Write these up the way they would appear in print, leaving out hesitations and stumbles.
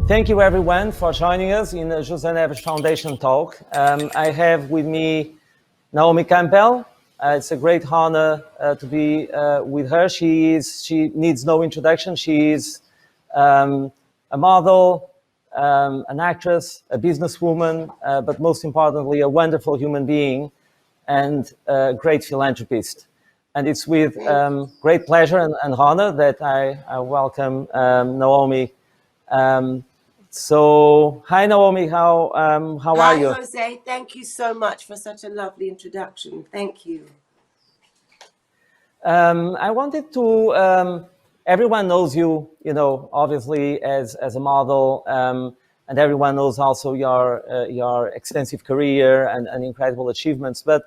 Thank you everyone for joining us in the José Neves Foundation talk. I have with me Naomi Campbell. It's a great honor to be with her. She needs no introduction. She is a model, an actress, a businesswoman, but most importantly, a wonderful human being and a great philanthropist. And it's with great pleasure and honor that I welcome Naomi. So, hi Naomi, how are you? Hi Jose, thank you so much for such a lovely introduction. Thank you. I wanted to, everyone knows you, obviously as a model, and everyone knows also your extensive career and incredible achievements, but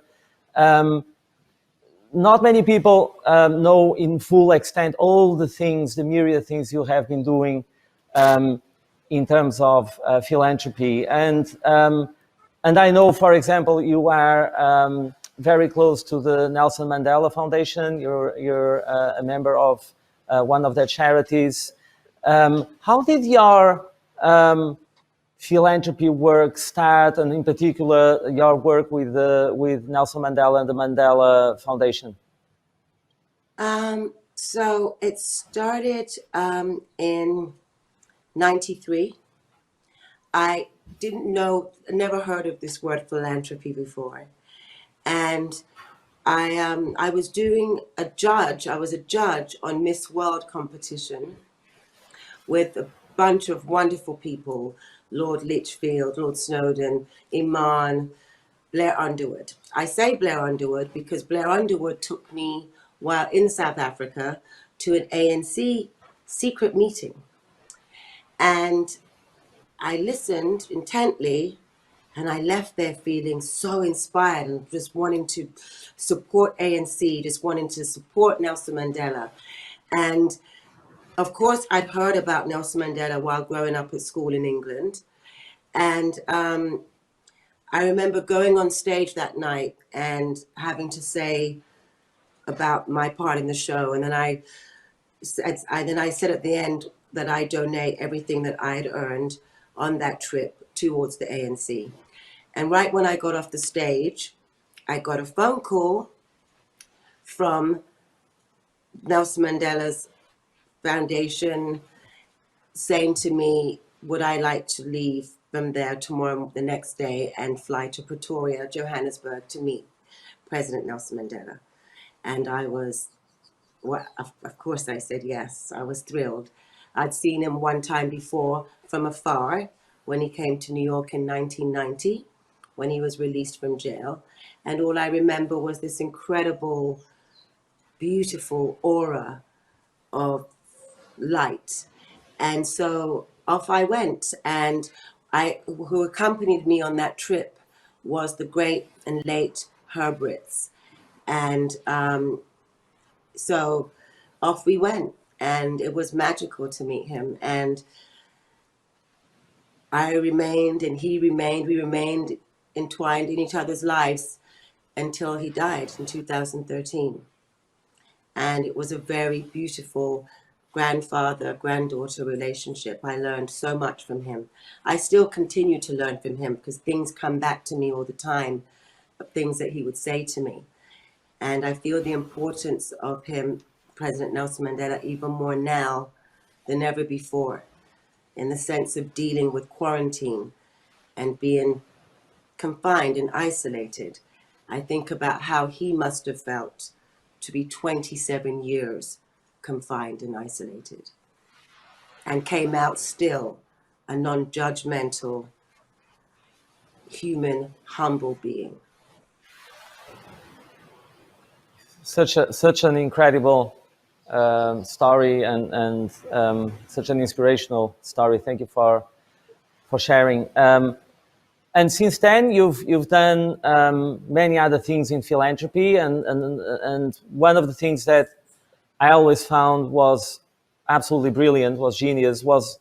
not many people know in full extent all the things, the myriad things you have been doing in terms of philanthropy. And I know, for example, you are very close to the Nelson Mandela Foundation. You're a member of one of their charities. How did your philanthropy work start, and in particular your work with Nelson Mandela and the Mandela Foundation? So it started in '93. I never heard of this word philanthropy before, and I was a judge on Miss World competition with a bunch of wonderful people: Lord Lichfield, Lord Snowden, Iman, Blair Underwood. I say Blair Underwood because Blair Underwood took me while in South Africa to an ANC secret meeting. And I listened intently, and I left there feeling so inspired and just wanting to support ANC, just wanting to support Nelson Mandela. And of course, I'd heard about Nelson Mandela while growing up at school in England. And I remember going on stage that night and having to say about my part in the show. And then I said at the end that I donate everything that I had earned on that trip towards the ANC. And right when I got off the stage, I got a phone call from Nelson Mandela's foundation saying to me, would I like to leave from there tomorrow, the next day, and fly to Pretoria, Johannesburg, to meet President Nelson Mandela. And I was, well, of course I said yes. I was thrilled. I'd seen him one time before from afar when he came to New York in 1990, when he was released from jail. And all I remember was this incredible, beautiful aura of light. And so off I went, and who accompanied me on that trip was the great and late Herb Ritts. And so off we went, and it was magical to meet him. And I remained, and he remained, we remained entwined in each other's lives until he died in 2013. And it was a very beautiful grandfather-granddaughter relationship. I learned so much from him. I still continue to learn from him because things come back to me all the time, of things that he would say to me. And I feel the importance of him, President Nelson Mandela, even more now than ever before, in the sense of dealing with quarantine and being confined and isolated. I think about how he must have felt to be 27 years confined and isolated, and came out still a non-judgmental, human, humble being. Such an incredible story and such an inspirational story. Thank you for sharing. And since then, you've done many other things in philanthropy, and one of the things that I always found was absolutely brilliant, was genius, was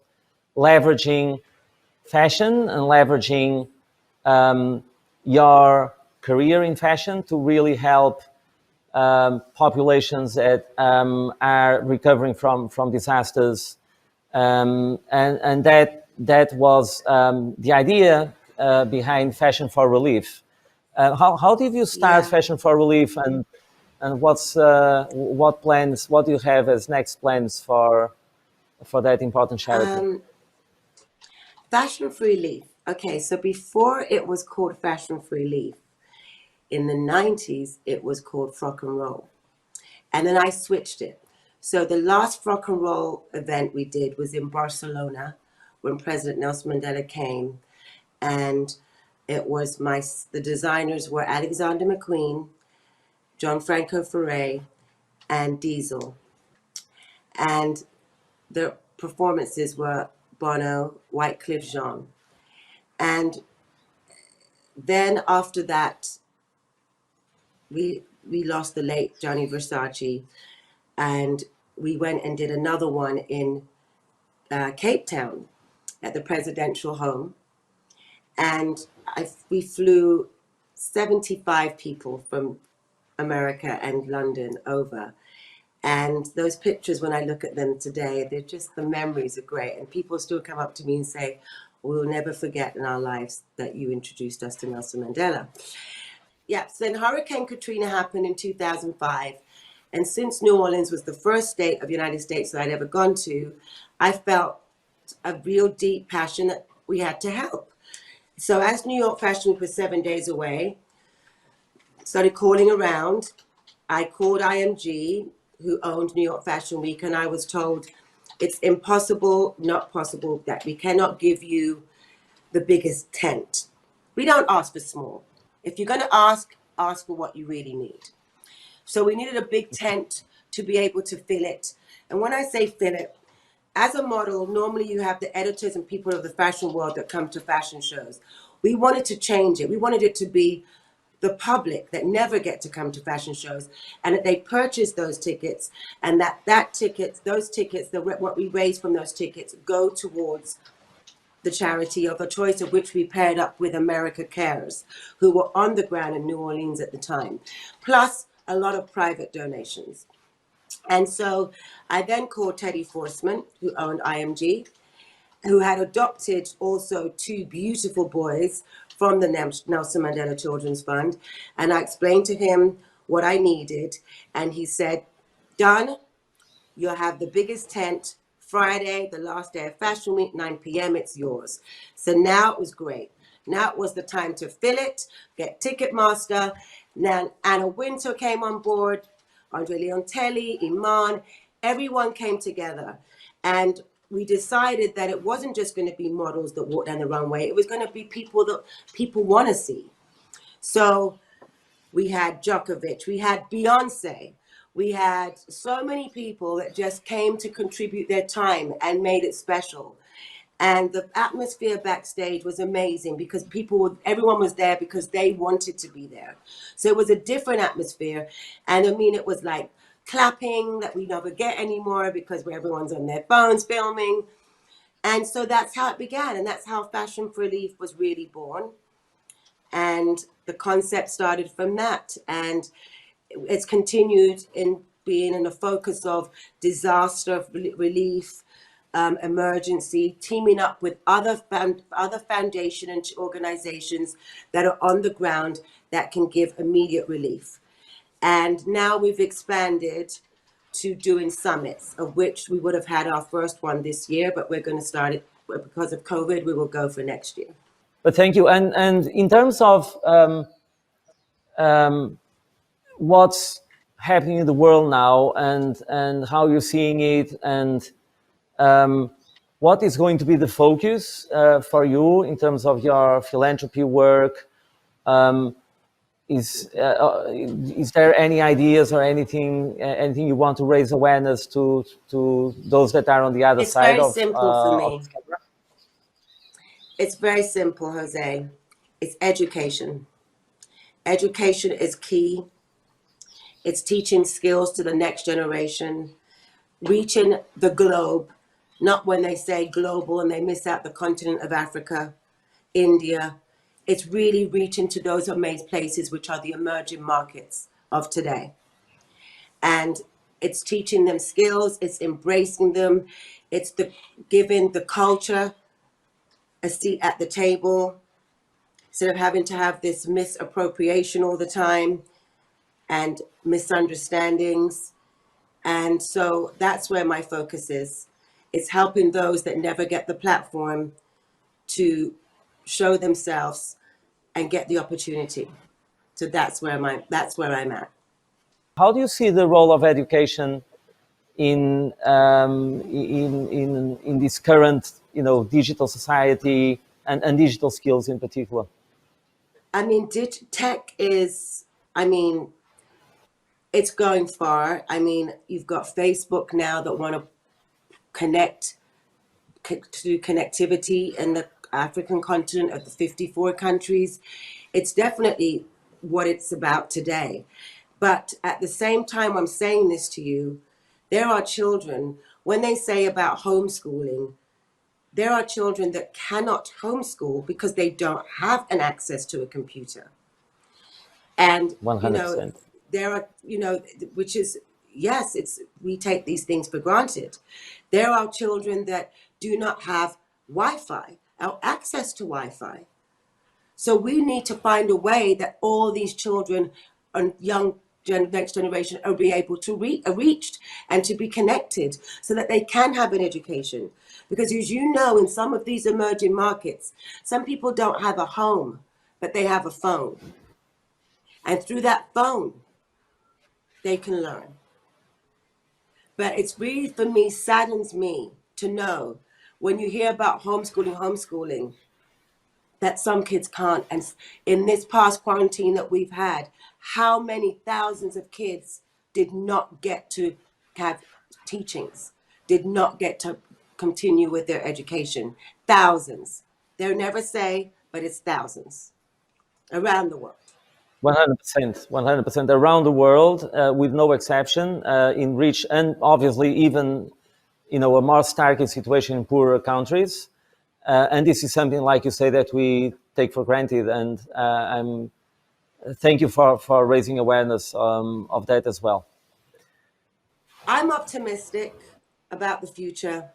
leveraging fashion and leveraging your career in fashion to really help populations that are recovering from disasters, and that that was the idea behind Fashion for Relief. How did you start Yeah. Fashion for Relief, and what plans? What do you have as next plans for that important charity? Fashion for Relief. Okay, so before it was called Fashion for Relief, in the 90s, it was called Frock and Roll. And then I switched it. So the last Frock and Roll event we did was in Barcelona when President Nelson Mandela came. And it was the designers were Alexander McQueen, Gianfranco Ferré, and Diesel. And the performances were Bono, Wycliffe Jean. And then after that, we lost the late Gianni Versace, and we went and did another one in Cape Town at the presidential home. And we flew 75 people from America and London over. And those pictures, when I look at them today, they're just, the memories are great. And people still come up to me and say, we'll never forget in our lives that you introduced us to Nelson Mandela. Yeah, so then Hurricane Katrina happened in 2005. And since New Orleans was the first state of the United States that I'd ever gone to, I felt a real deep passion that we had to help. So as New York Fashion Week was 7 days away, started calling around. I called IMG, who owned New York Fashion Week, and I was told it's impossible, not possible, that we cannot give you the biggest tent. We don't ask for small. If you're going to ask for what you really need. So we needed a big tent to be able to fill it. And when I say fill it, as a model, normally you have the editors and people of the fashion world that come to fashion shows. We wanted to change it. We wanted it to be the public that never get to come to fashion shows, and that they purchase those tickets, and those tickets, what we raise from those tickets go towards the charity of a choice, of which we paired up with America Cares, who were on the ground in New Orleans at the time, plus a lot of private donations. And so I then called Teddy Forsman, who owned IMG, who had adopted also two beautiful boys from the Nelson Mandela Children's Fund. And I explained to him what I needed. And he said, done, you'll have the biggest tent Friday, the last day of Fashion Week, 9 p.m., it's yours. So now it was great. Now it was the time to fill it, get Ticketmaster. Now Anna Wintour came on board, Andre Leontelli, Iman, everyone came together. And we decided that it wasn't just going to be models that walk down the runway. It was going to be people that people want to see. So we had Djokovic, we had Beyonce, we had so many people that just came to contribute their time and made it special. And the atmosphere backstage was amazing because everyone was there because they wanted to be there. So it was a different atmosphere. And I mean, it was like clapping that we never get anymore because everyone's on their phones filming. And so that's how it began. And that's how Fashion for Relief was really born. And the concept started from that. And it's continued in being in the focus of disaster relief, emergency, teaming up with other foundation and organizations that are on the ground that can give immediate relief. And now we've expanded to doing summits, of which we would have had our first one this year, but we're going to start it because of COVID. We will go for next year. But thank you. And in terms of what's happening in the world now, and how you're seeing it, and what is going to be the focus for you in terms of your philanthropy work? Is there any ideas or anything you want to raise awareness to those that are on the other side It's of very simple for me. the camera? It's very simple, Jose. It's education. Education is key. It's teaching skills to the next generation, reaching the globe, not when they say global and they miss out the continent of Africa, India. It's really reaching to those amazing places which are the emerging markets of today. And it's teaching them skills, it's embracing them, it's giving the culture a seat at the table, instead of having to have this misappropriation all the time and misunderstandings. And so that's where my focus is. It's helping those that never get the platform to show themselves and get the opportunity. So that's where I'm at. How do you see the role of education in this current, digital society and digital skills in particular? I mean, tech is, it's going far. I mean, you've got Facebook now that want to do connectivity in the African continent of the 54 countries. It's definitely what it's about today. But at the same time I'm saying this to you, there are children, when they say about homeschooling, there are children that cannot homeschool because they don't have an access to a computer. And 100%. there are, which is, yes, we take these things for granted. There are children that do not have Wi-Fi or access to Wi-Fi. So we need to find a way that all these children and next generation are be able to reached and to be connected so that they can have an education. Because as you know, in some of these emerging markets, some people don't have a home, but they have a phone. And through that phone, they can learn. But it's really, for me, saddens me to know when you hear about homeschooling, that some kids can't. And in this past quarantine that we've had, how many thousands of kids did not get to have teachings, did not get to continue with their education? Thousands. They'll never say, but it's thousands around the world. 100%, 100% around the world, with no exception, in rich and obviously even, a more stark situation in poorer countries. And this is something, like you say, that we take for granted. And thank you for raising awareness of that as well. I'm optimistic about the future.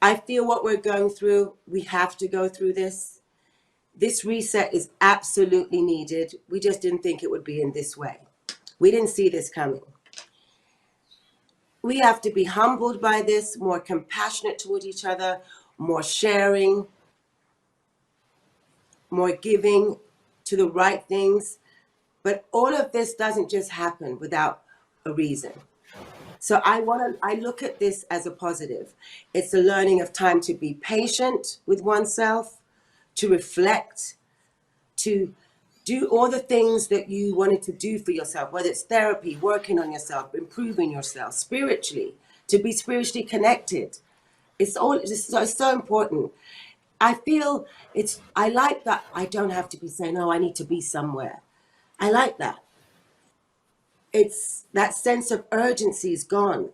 I feel what we're going through, we have to go through this. This reset is absolutely needed. We just didn't think it would be in this way. We didn't see this coming. We have to be humbled by this, more compassionate toward each other, more sharing, more giving to the right things. But all of this doesn't just happen without a reason. So I look at this as a positive. It's a learning of time to be patient with oneself, to reflect, to do all the things that you wanted to do for yourself, whether it's therapy, working on yourself, improving yourself spiritually, to be spiritually connected. It's so important. I feel I like that I don't have to be saying, oh, I need to be somewhere. I like that. It's that sense of urgency is gone.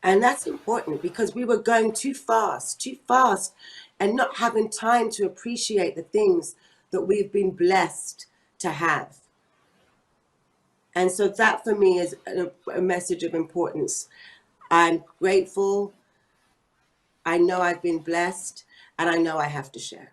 And that's important because we were going too fast and not having time to appreciate the things that we've been blessed to have. And so that for me is a message of importance. I'm grateful. I know I've been blessed and I know I have to share.